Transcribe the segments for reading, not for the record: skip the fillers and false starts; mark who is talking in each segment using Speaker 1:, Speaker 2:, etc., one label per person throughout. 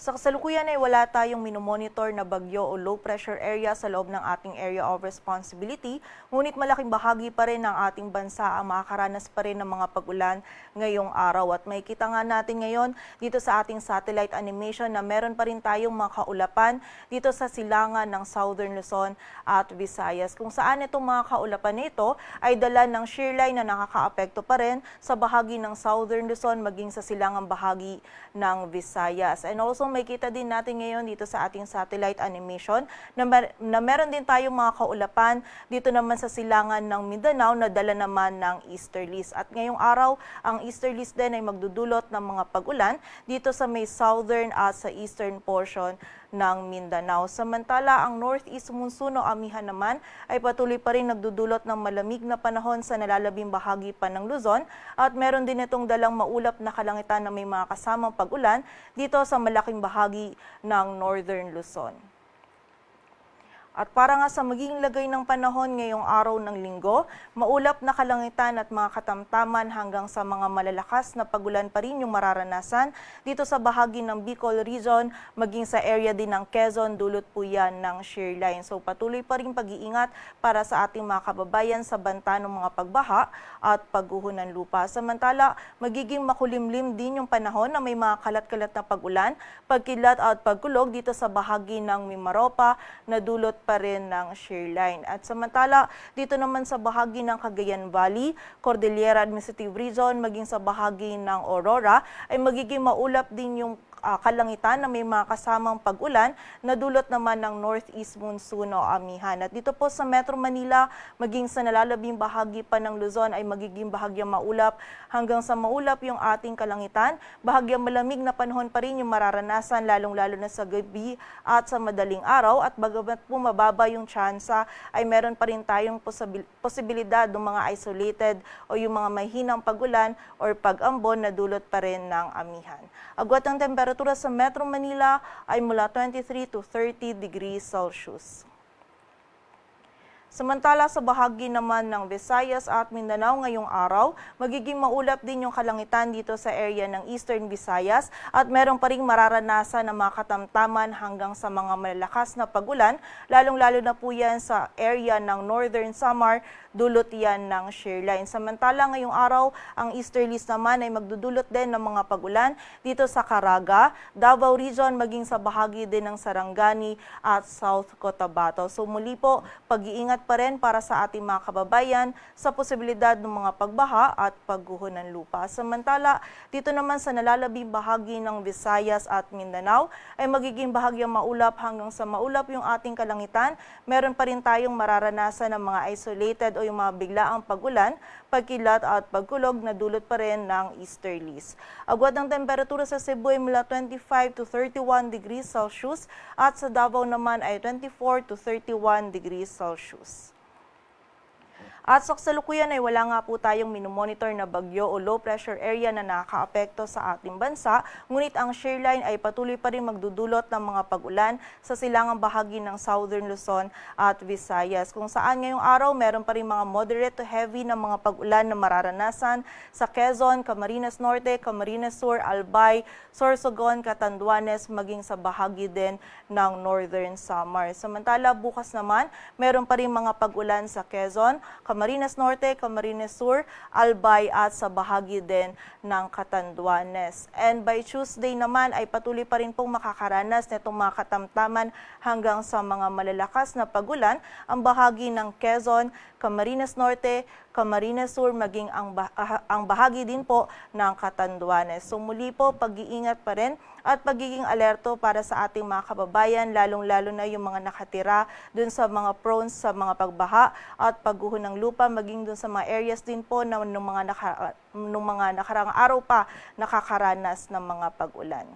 Speaker 1: Sa kasalukuyan ay wala tayong minomonitor na bagyo o low pressure area sa loob ng ating area of responsibility, ngunit malaking bahagi pa rin ng ating bansa ang makakaranas pa rin ng mga pag-ulan ngayong araw. At makikita nga natin ngayon dito sa ating satellite animation na meron pa rin tayong mga kaulapan dito sa silangan ng Southern Luzon at Visayas, kung saan itong mga kaulapan nito ay dala ng shear line na nakakaapekto pa rin sa bahagi ng Southern Luzon maging sa silangang bahagi ng Visayas. And also makita din natin ngayon dito sa ating satellite animation na meron din tayong mga kaulapan dito naman sa silangan ng Mindanao na dala naman ng easterlies. At ngayong araw, ang easterlies din ay magdudulot ng mga pag-ulan dito sa may southern at sa eastern portion ng Mindanao. Samantala, ang northeast monsoon o amihan naman ay patuloy pa rin nagdudulot ng malamig na panahon sa nalalabing bahagi pa ng Luzon at meron din itong dalang maulap na kalangitan na may mga kasamang pag-ulan dito sa malaking bahagi ng northern Luzon. At para nga sa magiging lagay ng panahon ngayong araw ng linggo, maulap na kalangitan at mga katamtaman hanggang sa mga malalakas na pagulan pa rin yung mararanasan dito sa bahagi ng Bicol Region, maging sa area din ng Quezon, dulot po yan ng shear line. So patuloy pa rin pag-iingat para sa ating mga kababayan sa banta ng mga pagbaha at pagguho ng lupa. Samantala, magiging makulimlim din yung panahon na may mga kalat-kalat na pagulan, pagkilat at pagkulog dito sa bahagi ng Mimaropa na dulot pa rin ng shear line. At samantala, dito naman sa bahagi ng Cagayan Valley, Cordillera Administrative Region, maging sa bahagi ng Aurora, ay magiging maulap din yung kalangitan na may mga kasamang pag-ulan na dulot naman ng northeast monsoon o amihan. At dito po sa Metro Manila, maging sa nalalabing bahagi pa ng Luzon ay magiging bahagyang maulap hanggang sa maulap yung ating kalangitan. Bahagyang malamig na panahon pa rin yung mararanasan lalong-lalo na sa gabi at sa madaling araw. At bagamat po mababa yung tsansa ay meron pa rin tayong posibilidad ng mga isolated o yung mga mahinang pag-ulan or pag-ambon na dulot pa rin ng amihan. Agwat ang temperatura sa Metro Manila ay mula 23 to 30 degrees Celsius. Samantala sa bahagi naman ng Visayas at Mindanao ngayong araw, magiging maulap din yung kalangitan dito sa area ng Eastern Visayas at meron pa ring mararanasan na mga katamtaman hanggang sa mga malalakas na pagulan, lalong-lalo na po yan sa area ng Northern Samar, dulot yan ng shear line. Samantala ngayong araw, ang easterlies naman ay magdudulot din ng mga pagulan dito sa Caraga, Davao Region, maging sa bahagi din ng Sarangani at South Cotabato. So muli po, pag-iingat pa rin para sa ating mga kababayan sa posibilidad ng mga pagbaha at pagguho ng lupa. Samantala, dito naman sa nalalabing bahagi ng Visayas at Mindanao ay magiging bahagyang maulap hanggang sa maulap yung ating kalangitan. Meron pa rin tayong mararanasan ng mga isolated o yung mga biglaang pag-ulan, pagkilat at pagkulog na dulot pa rin ng easterlies. Agwat ng temperatura sa Cebu ay mula 25 to 31 degrees Celsius at sa Davao naman ay 24 to 31 degrees Celsius. At sa kasalukuyan ay wala nga po tayong minomonitor na bagyo o low pressure area na nakakaapekto sa ating bansa, ngunit ang shear line ay patuloy pa rin magdudulot ng mga pag-ulan sa silangang bahagi ng Southern Luzon at Visayas, kung saan ngayong araw meron pa rin mga moderate to heavy na mga pag-ulan na mararanasan sa Quezon, Camarines Norte, Camarines Sur, Albay, Sorsogon, Catanduanes, maging sa bahagi din ng Northern Samar. Samantala bukas naman meron pa rin mga pag-ulan sa Quezon, Camarines Norte, Camarines Sur, Albay at sa bahagi din ng Catanduanes. And by Tuesday naman ay patuloy pa rin pong makakaranas nitong mga katamtaman hanggang sa mga malalakas na pagulan ang bahagi ng Quezon, Camarines Norte, Camarines Sur, maging ang bahagi din po ng Catanduanes. So muli po, pag-iingat pa rin at pagiging alerto para sa ating mga kababayan, lalong-lalo na yung mga nakatira dun sa mga prone sa mga pagbaha at pagguho ng lupa, maging dun sa mga areas din po na nung mga nakaraang araw pa nakakaranas ng mga pag-ulan.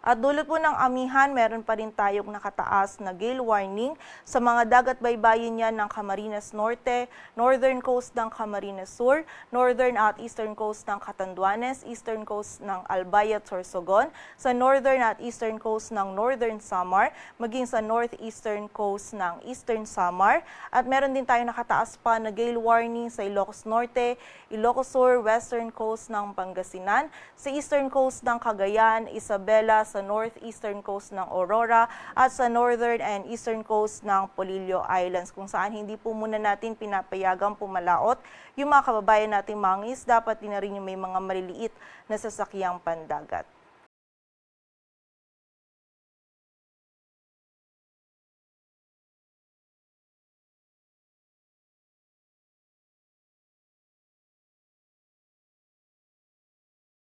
Speaker 1: At dulot po ng amihan, meron pa rin tayong nakataas na gale warning sa mga dagat baybayin yan ng Camarines Norte, northern coast ng Camarines Sur, northern at eastern coast ng Catanduanes, eastern coast ng Albay at Sorsogon, sa northern at eastern coast ng Northern Samar, maging sa northeastern coast ng Eastern Samar. At meron din tayong nakataas pa na gale warning sa Ilocos Norte, Ilocos Sur, western coast ng Pangasinan, sa eastern coast ng Cagayan, Isabela, sa northeastern coast ng Aurora, at sa northern and eastern coast ng Polillo Islands, kung saan hindi po muna natin pinapayagang pumalaot yung mga kababayan nating mga isda, dapat din na rin yung may mga maliliit na sasakyang pandagat.